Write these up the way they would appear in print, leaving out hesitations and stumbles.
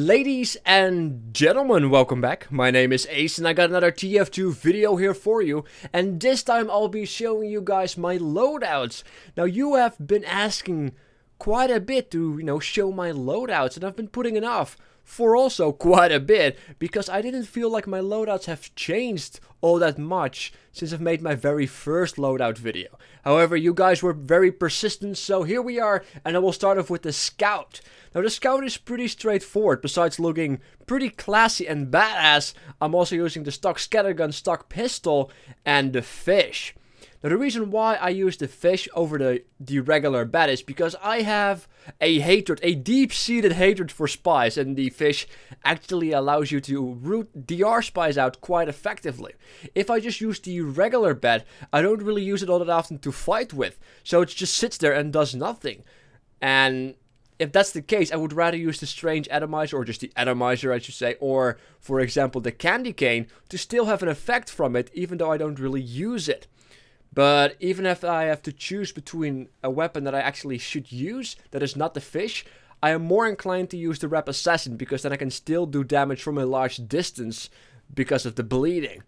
Ladies and gentlemen, welcome back. My name is Ace and I got another TF2 video here for you. And this time I'll be showing you guys my loadouts. Now you have been asking quite a bit to, show my loadouts. And I've been putting it off for also quite a bit. Because I didn't feel like my loadouts have changed all that much since I've made my very first loadout video. However, you guys were very persistent, so here we are. And I will start off with the Scout. Now the Scout is pretty straightforward. Besides looking pretty classy and badass, I'm also using the stock scattergun, stock pistol, and the fish. Now the reason why I use the fish over the regular bat is because I have a deep-seated hatred for spies, and the fish actually allows you to root DR spies out quite effectively. If I just use the regular bat, I don't really use it all that often to fight with, so it just sits there and does nothing. And if that's the case, I would rather use the strange atomizer, or just the atomizer I should say, or for example the candy cane, to still have an effect from it, even though I don't really use it. But even if I have to choose between a weapon that I actually should use, that is not the fish, I am more inclined to use the Rep Assassin, because then I can still do damage from a large distance because of the bleeding.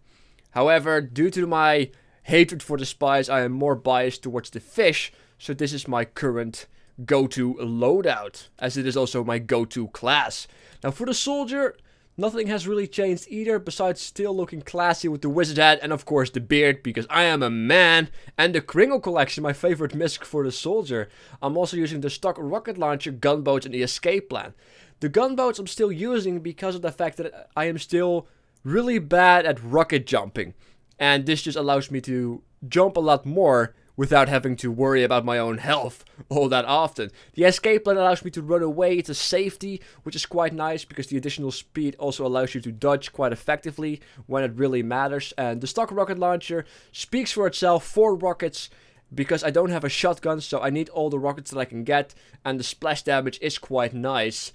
However, due to my hatred for the spies, I am more biased towards the fish, so this is my current go-to loadout, as it is also my go-to class. Now for the soldier, nothing has really changed either, besides still looking classy with the wizard hat and of course the beard, because I am a man, and the Kringle collection, my favorite misc for the soldier. I'm also using the stock rocket launcher, gunboats, and the escape plan. The gunboats I'm still using because of the fact that I am still really bad at rocket jumping, and this just allows me to jump a lot more without having to worry about my own health all that often. The escape plan allows me to run away. It's a safety, which is quite nice, because the additional speed also allows you to dodge quite effectively when it really matters. And the stock rocket launcher speaks for itself. 4 rockets, because I don't have a shotgun, so I need all the rockets that I can get, and the splash damage is quite nice.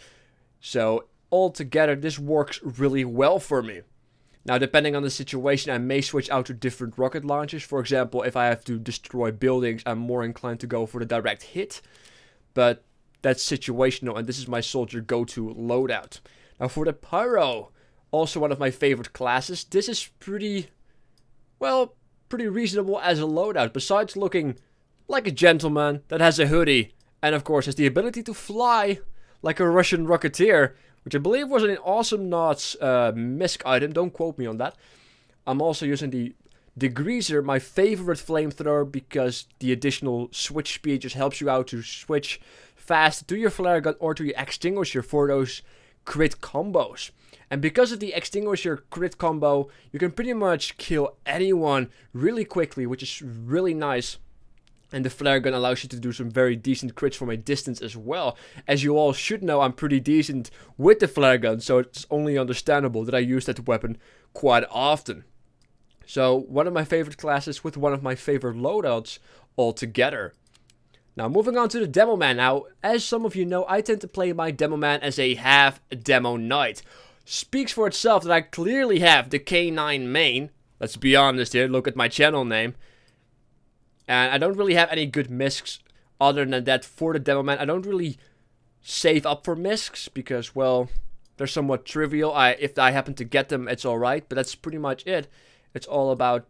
So altogether, this works really well for me. Now, depending on the situation, I may switch out to different rocket launchers. For example, if I have to destroy buildings, I'm more inclined to go for the direct hit. But that's situational, and this is my soldier go-to loadout. Now, for the Pyro, also one of my favorite classes, this is pretty reasonable as a loadout. Besides looking like a gentleman that has a hoodie, and of course has the ability to fly like a Russian rocketeer, which I believe was an Awesome Knots misc item, don't quote me on that. I'm also using the Degreaser, my favorite flamethrower, because the additional switch speed just helps you out to switch fast to your flare gun or to your extinguisher for those crit combos. And because of the extinguisher crit combo, you can pretty much kill anyone really quickly, which is really nice. And the flare gun allows you to do some very decent crits from a distance as well. As you all should know, I'm pretty decent with the flare gun, so it's only understandable that I use that weapon quite often. So, one of my favorite classes with one of my favorite loadouts altogether. Now, moving on to the Demoman. Now, as some of you know, I tend to play my Demoman as a half Demo Knight. Speaks for itself that I clearly have the K9 main. Let's be honest here, look at my channel name. And I don't really have any good miscs other than that for the Demoman. I don't really save up for miscs because, well, they're somewhat trivial. If I happen to get them, it's alright, but that's pretty much it. It's all about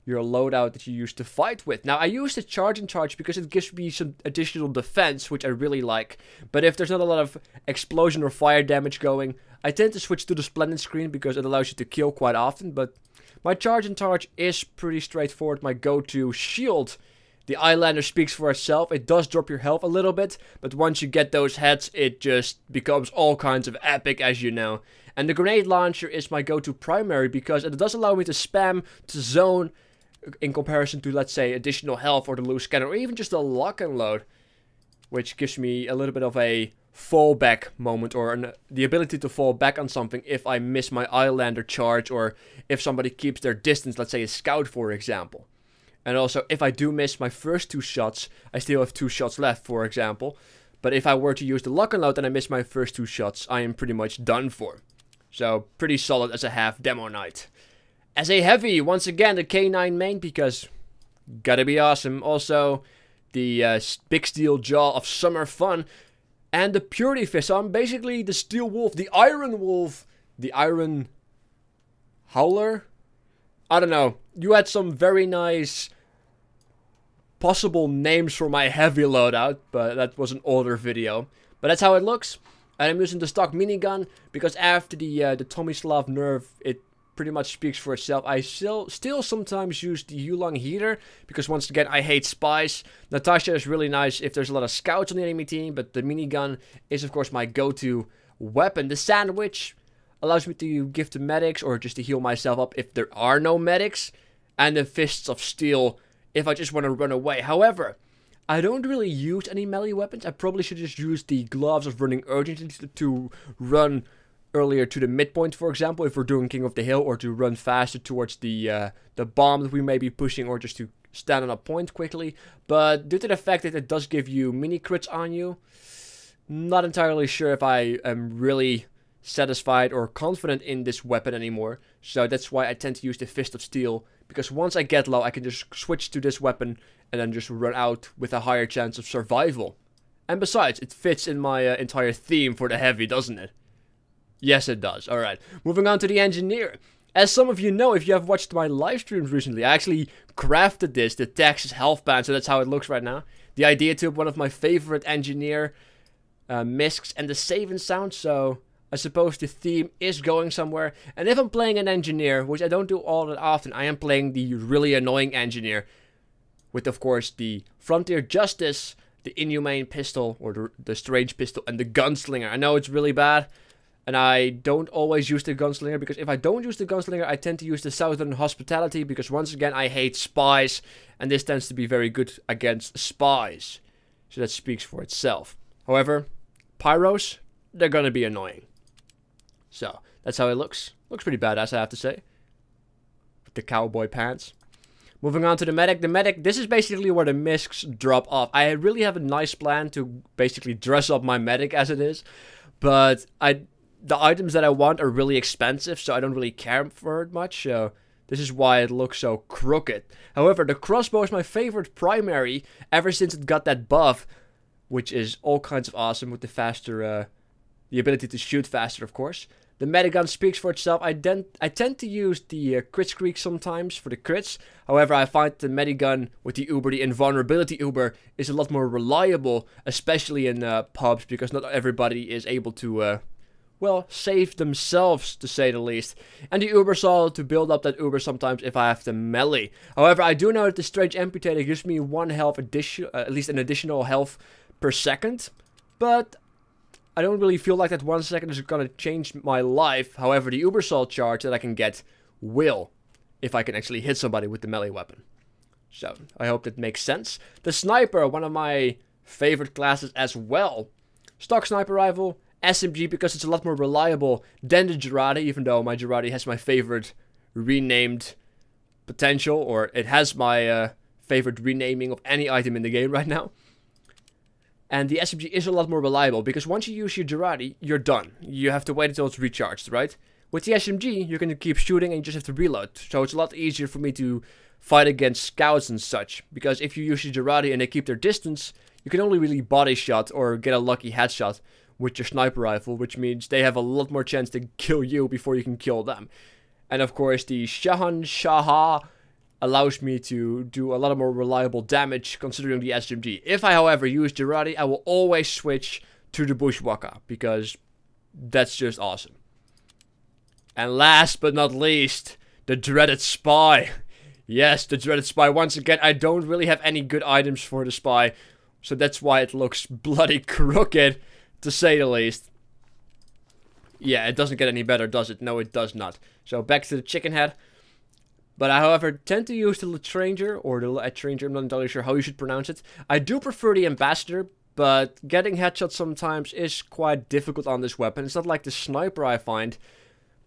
your loadout that you use to fight with. Now, I use the charge and charge because it gives me some additional defense, which I really like. But if there's not a lot of explosion or fire damage going, I tend to switch to the Splendid screen because it allows you to kill quite often, but my charge and charge is pretty straightforward, my go-to shield. The Eyelander speaks for itself. It does drop your health a little bit, but once you get those heads, it just becomes all kinds of epic, as you know. And the grenade launcher is my go-to primary because it does allow me to spam, to zone, in comparison to, let's say, additional health or the loose scanner, or even just a lock and load, which gives me a little bit of a fallback moment, or the ability to fall back on something if I miss my Eyelander charge, or if somebody keeps their distance, let's say a scout for example. And also, if I do miss my first 2 shots, I still have 2 shots left, for example. But if I were to use the lock and load and I miss my first 2 shots, I am pretty much done for. So, pretty solid as a half Demo Knight. As a heavy, once again, the K9 main, because gotta be awesome. Also, the Big Steel Jaw of Summer Fun. and the Purity Fist. So I'm basically the Steel Wolf, the Iron Wolf, the Iron Howler. I don't know. You had some very nice possible names for my heavy loadout, but that was an older video. But that's how it looks. And I'm using the stock minigun because after the Tomislav nerf, it pretty much speaks for itself. I still sometimes use the Yulong heater because once again I hate spies. Natasha is really nice if there's a lot of scouts on the enemy team, but the minigun is of course my go-to weapon. The sandwich allows me to give to medics or just to heal myself up if there are no medics, and the fists of steel if I just want to run away. However, I don't really use any melee weapons. I probably should just use the gloves of running urgently to run earlier to the midpoint, for example, if we're doing King of the Hill, or to run faster towards the bomb that we may be pushing, or just to stand on a point quickly. But due to the fact that it does give you mini crits on you, not entirely sure if I am really satisfied or confident in this weapon anymore. So that's why I tend to use the Fist of Steel, because once I get low, I can just switch to this weapon and then just run out with a higher chance of survival. And besides, it fits in my entire theme for the heavy, doesn't it? Yes, it does. Alright, moving on to the Engineer. As some of you know, if you have watched my live streams recently, I actually crafted this, the Texas Health Band, so that's how it looks right now. The idea to one of my favorite Engineer miscs, and the save and sound, so I suppose the theme is going somewhere. And if I'm playing an Engineer, which I don't do all that often, I am playing the really annoying Engineer, with of course the Frontier Justice, the Inhumane Pistol, or the Strange Pistol, and the Gunslinger. I know it's really bad, and I don't always use the Gunslinger, because if I don't use the Gunslinger, I tend to use the Southern Hospitality, because once again, I hate spies, and this tends to be very good against spies. So that speaks for itself. However, Pyros, they're gonna be annoying. So, that's how it looks. Looks pretty badass, I have to say. With the cowboy pants. Moving on to the medic. The medic, this is basically where the miscs drop off. I really have a nice plan to basically dress up my medic as it is. But the items that I want are really expensive, so I don't really care for it much. So this is why it looks so crooked. However, the crossbow is my favorite primary ever since it got that buff, which is all kinds of awesome with the faster, the ability to shoot faster, of course. The medigun speaks for itself. I tend to use the crit streak sometimes for the crits. However, I find the medigun with the Uber, the invulnerability Uber, is a lot more reliable, especially in pubs, because not everybody is able to, well, save themselves, to say the least. And the Uber saw to build up that Uber sometimes if I have the melee. However, I do know that the Strange Amputator gives me 1 health addition, at least an additional health per second, but I don't really feel like that 1 second is gonna change my life. However, the Ubersault charge that I can get will, if I can actually hit somebody with the melee weapon. So, I hope that makes sense. The Sniper, one of my favorite classes as well. Stock Sniper Rifle, SMG, because it's a lot more reliable than the Girardi, even though my Girardi has my favorite renamed potential, or it has my favorite renaming of any item in the game right now. And the SMG is a lot more reliable, because once you use your Girardi, you're done. You have to wait until it's recharged, right? With the SMG, you can keep shooting and you just have to reload. So it's a lot easier for me to fight against scouts and such. Because if you use your Girardi and they keep their distance, you can only really body shot or get a lucky headshot with your sniper rifle, which means they have a lot more chance to kill you before you can kill them. And of course, the Shahanshah allows me to do a lot more reliable damage considering the SMG. If I, however, use Girardi, I will always switch to the Bushwhacker, because that's just awesome. And last but not least, the dreaded Spy. Yes, the dreaded Spy. Once again, I don't really have any good items for the Spy, so that's why it looks bloody crooked, to say the least. Yeah, it doesn't get any better, does it? No, it does not. So back to the chicken head. But I, however, tend to use the Latranger, or the Latranger, I'm not entirely sure how you should pronounce it. I do prefer the Ambassador, but getting headshots sometimes is quite difficult on this weapon. It's not like the Sniper, I find,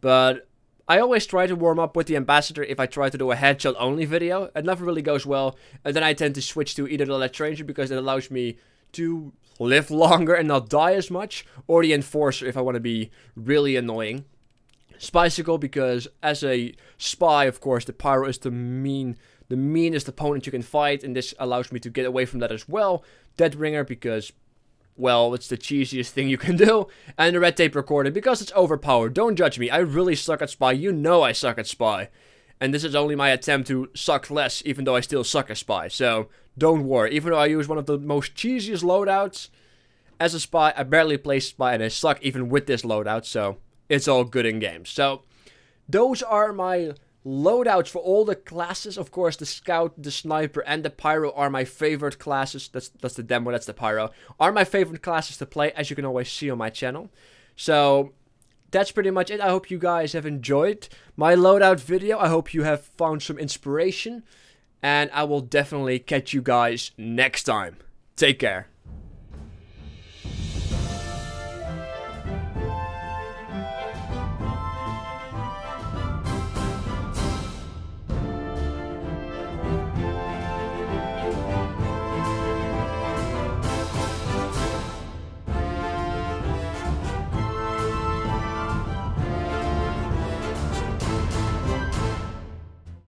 but I always try to warm up with the Ambassador if I try to do a headshot-only video. It never really goes well, and then I tend to switch to either the Latranger, because it allows me to live longer and not die as much, or the Enforcer if I want to be really annoying. Spycicle, because as a spy, of course, the Pyro is the meanest opponent you can fight, and this allows me to get away from that as well. Deadringer, because well, it's the cheesiest thing you can do. And the red tape recording, because it's overpowered. Don't judge me. I really suck at Spy. You know I suck at Spy. And this is only my attempt to suck less, even though I still suck at Spy. So, don't worry. Even though I use one of the most cheesiest loadouts as a Spy, I barely play Spy, and I suck even with this loadout. So, it's all good in game. So, those are my loadouts for all the classes. Of course, the Scout, the Sniper, and the Pyro are my favorite classes. That's the Demo, that's the Pyro. Are my favorite classes to play, as you can always see on my channel. So, that's pretty much it. I hope you guys have enjoyed my loadout video. I hope you have found some inspiration. And I will definitely catch you guys next time. Take care.